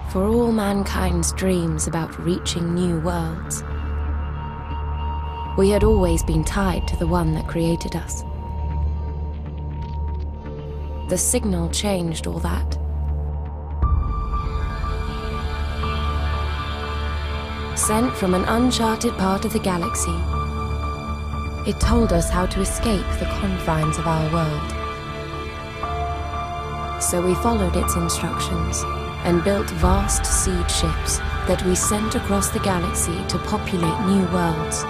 For all mankind's dreams about reaching new worlds, we had always been tied to the one that created us. The signal changed all that. Sent from an uncharted part of the galaxy, it told us how to escape the confines of our world. So we followed its instructions and built vast seed ships that we sent across the galaxy to populate new worlds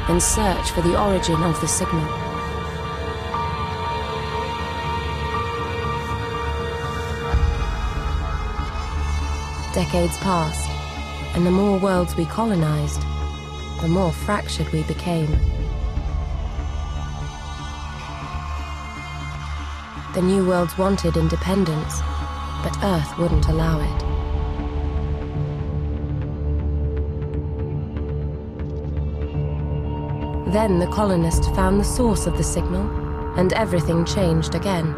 and search for the origin of the signal. Decades passed, and the more worlds we colonized, the more fractured we became. The new worlds wanted independence, but Earth wouldn't allow it. Then the colonists found the source of the signal, and everything changed again.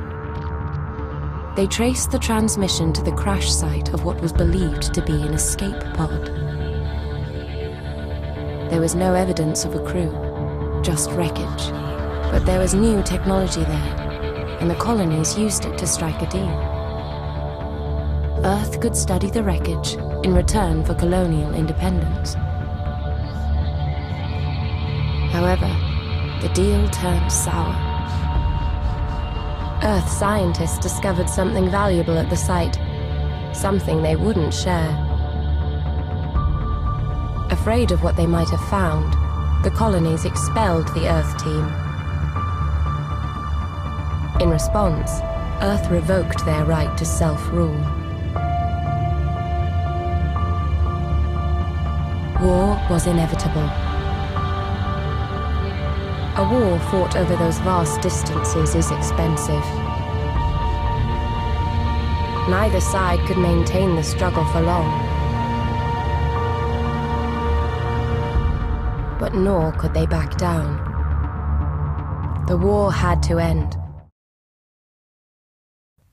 They traced the transmission to the crash site of what was believed to be an escape pod. There was no evidence of a crew, just wreckage. But there was new technology there, and the colonies used it to strike a deal. Earth could study the wreckage in return for colonial independence. However, the deal turned sour. Earth scientists discovered something valuable at the site, something they wouldn't share. Afraid of what they might have found, the colonies expelled the Earth team. In response, Earth revoked their right to self-rule. War was inevitable. A war fought over those vast distances is expensive. Neither side could maintain the struggle for long. But nor could they back down. The war had to end.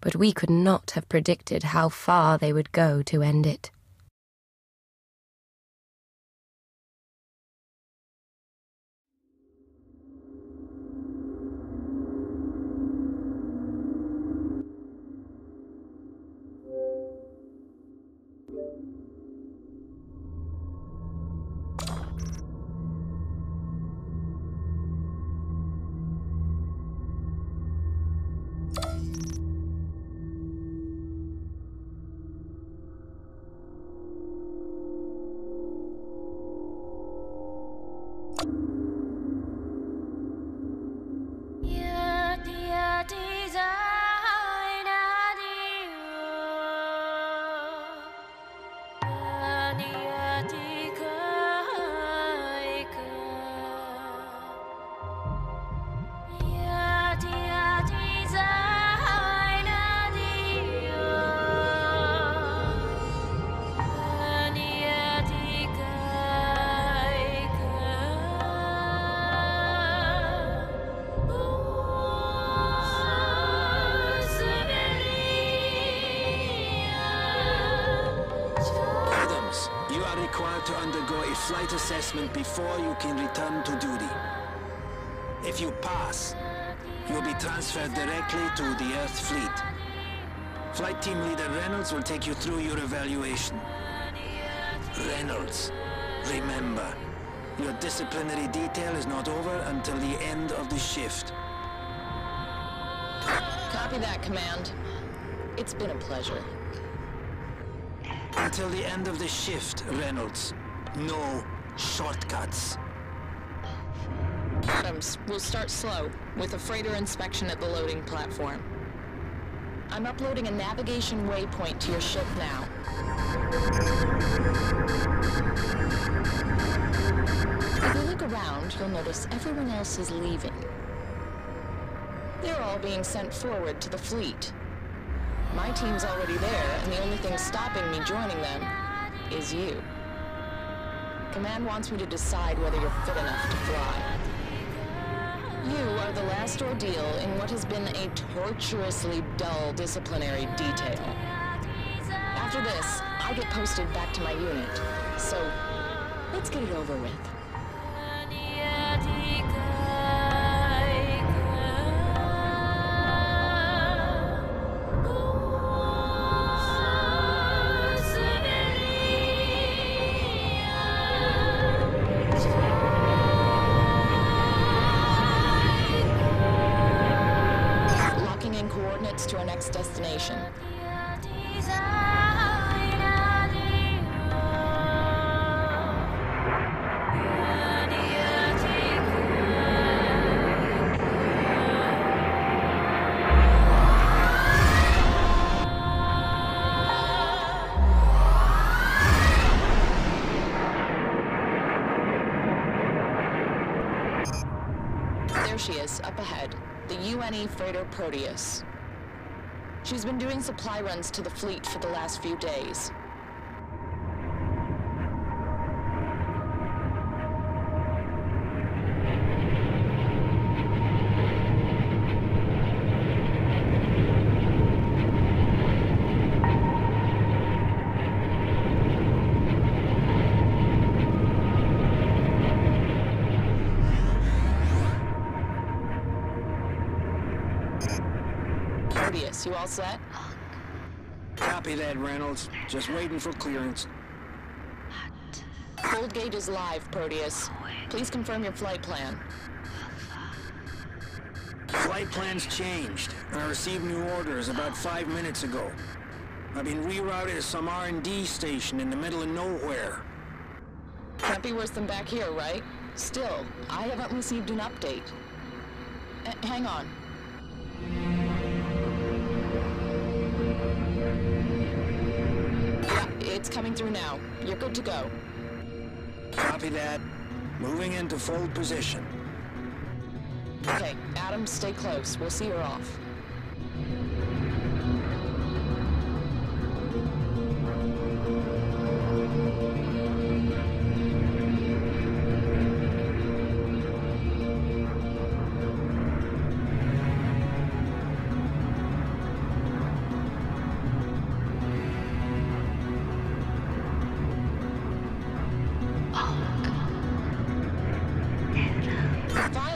But we could not have predicted how far they would go to end it. To undergo a flight assessment before you can return to duty. If you pass, you'll be transferred directly to the Earth fleet. Flight team leader Reynolds will take you through your evaluation. Reynolds, remember, your disciplinary detail is not over until the end of the shift. Copy that, Command. It's been a pleasure. Until the end of the shift, Reynolds. No shortcuts. Adams, we'll start slow, with a freighter inspection at the loading platform. I'm uploading a navigation waypoint to your ship now. If you look around, you'll notice everyone else is leaving. They're all being sent forward to the fleet. My team's already there, and the only thing stopping me joining them is you. Command wants me to decide whether you're fit enough to fly. You are the last ordeal in what has been a torturously dull disciplinary detail. After this, I get posted back to my unit. So, let's get it over with. Locking in coordinates to our next destination. There she is, up ahead. The UNE freighter Proteus. She's been doing supply runs to the fleet for the last few days. Proteus, you all set? Copy that, Reynolds. Just waiting for clearance. Cold gate is live, Proteus. Please confirm your flight plan. Flight plan's changed. I received new orders about 5 minutes ago. I've been rerouted to some R&D station in the middle of nowhere. Can't be worse than back here, right? Still, I haven't received an update. Hang on. Yeah, it's coming through now. You're good to go. Copy that. Moving into fold position. Okay, Adams, stay close. We'll see her off.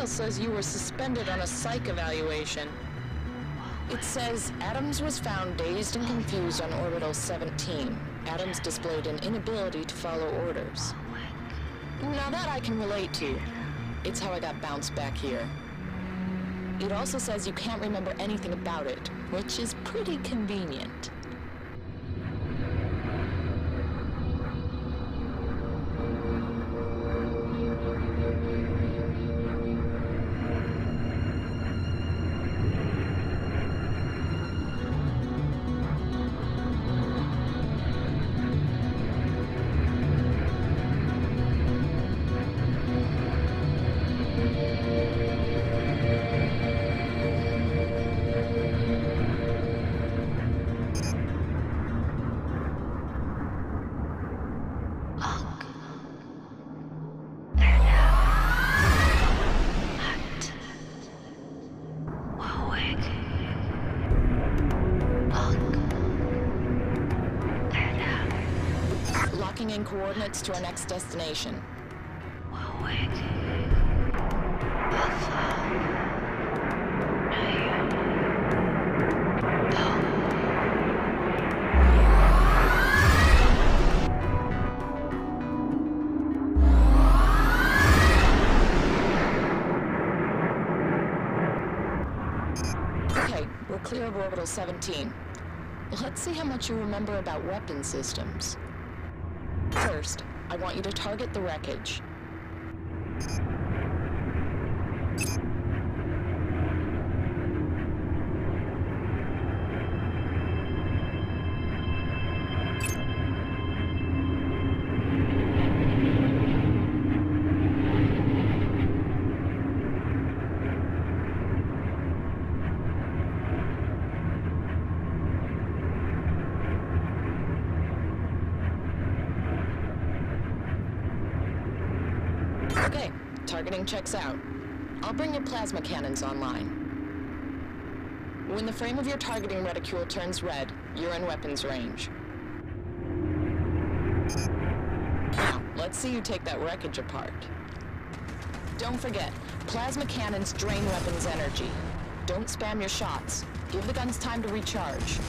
Says you were suspended on a psych evaluation. It says Adams was found dazed and confused on orbital 17. Adams displayed an inability to follow orders. Now that I can relate to. It's how I got bounced back here. It also says you can't remember anything about it, which is pretty convenient. In coordinates to our next destination. Okay, we're clear of orbital 17. Let's see how much you remember about weapon systems. First, I want you to target the wreckage. Okay, targeting checks out. I'll bring your plasma cannons online. When the frame of your targeting reticule turns red, you're in weapons range. Now, let's see you take that wreckage apart. Don't forget, plasma cannons drain weapons energy. Don't spam your shots. Give the guns time to recharge.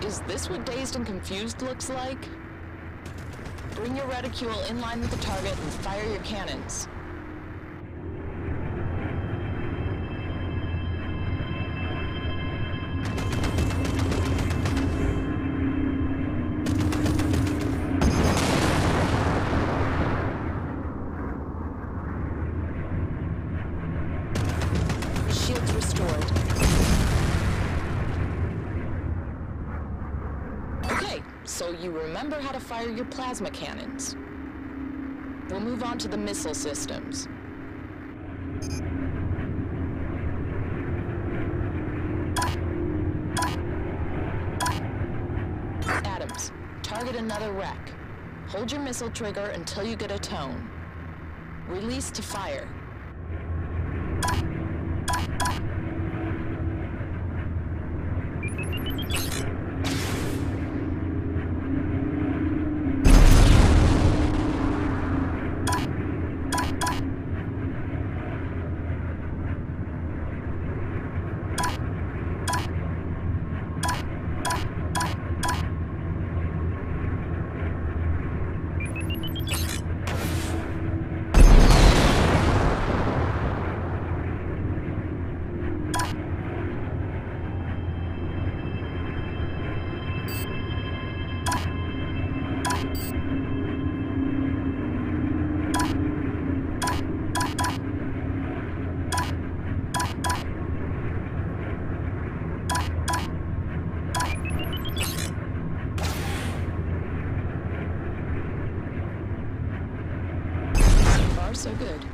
Is this what Dazed and Confused looks like? Bring your reticule in line with the target and fire your cannons. Shields restored. So you remember how to fire your plasma cannons. We'll move on to the missile systems. Adams, target another wreck. Hold your missile trigger until you get a tone. Release to fire. So good.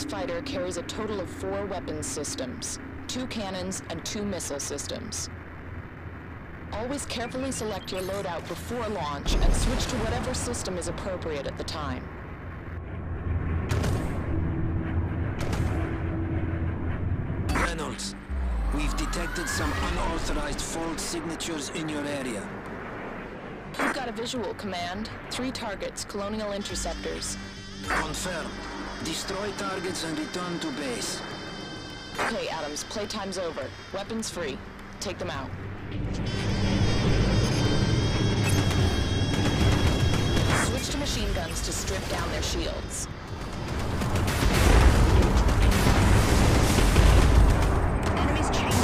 Fighter carries a total of 4 weapons systems, 2 cannons and 2 missile systems. Always carefully select your loadout before launch and switch to whatever system is appropriate at the time. Reynolds, we've detected some unauthorized fault signatures in your area. We've got a visual, Command. 3 targets, Colonial Interceptors. Confirmed. Destroy targets and return to base. Okay, Adams, playtime's over. Weapons free. Take them out. Switch to machine guns to strip down their shields. Enemies changing.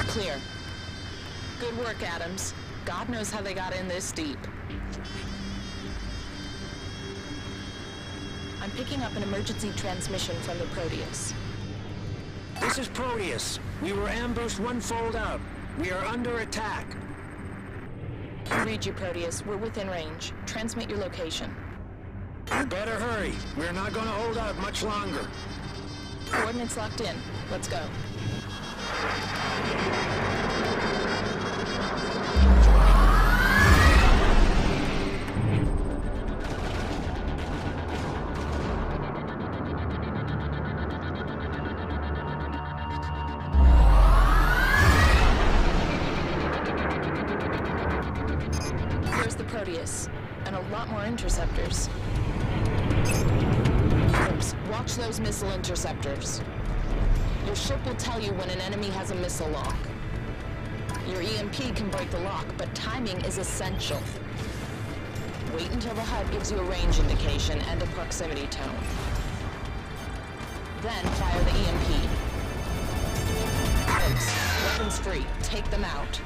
Clear. Good work, Adams. God knows how they got in this deep. I'm picking up an emergency transmission from the Proteus. This is Proteus. We were ambushed one fold out. We are under attack. I read you, Proteus. We're within range. Transmit your location. You better hurry. We're not gonna hold out much longer. Coordinates locked in. Let's go. Here's the Proteus, and a lot more interceptors. Oops, watch those missile interceptors. Your ship will tell you when an enemy has a missile lock. Your EMP can break the lock, but timing is essential. Wait until the HUD gives you a range indication and a proximity tone. Then fire the EMP. Oops, weapons free. Take them out.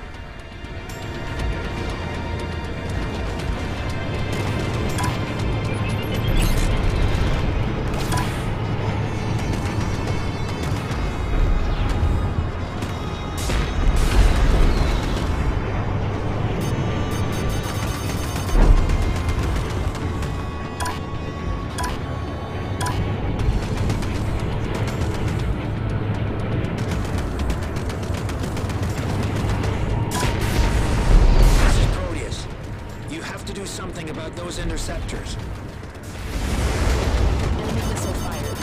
Something about those interceptors. Enemy missile fired.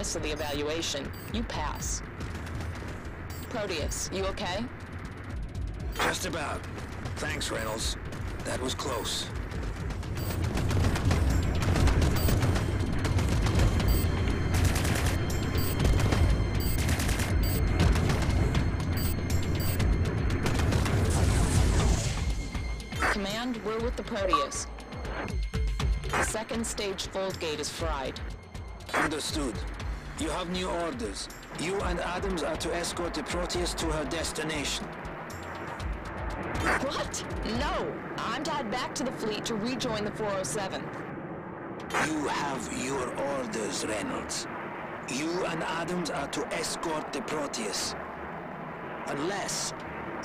rest of the evaluation, you pass. Proteus, you okay? Just about. Thanks, Reynolds. That was close. Command, we're with the Proteus. The second stage fold gate is fried. Understood. You have new orders. You and Adams are to escort the Proteus to her destination. What? No! I'm to head back to the fleet to rejoin the 407th. You have your orders, Reynolds. You and Adams are to escort the Proteus. Unless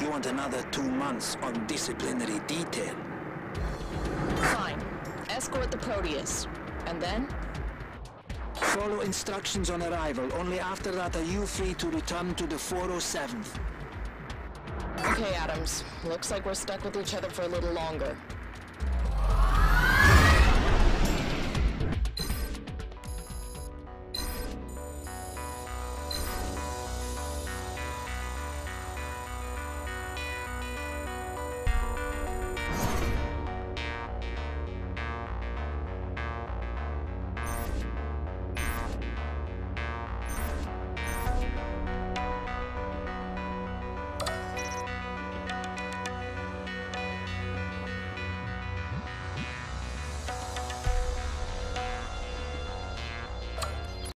you want another 2 months on disciplinary detail. Fine. Escort the Proteus. And then? Follow instructions on arrival. Only after that are you free to return to the 407th. Okay, Adams. Looks like we're stuck with each other for a little longer.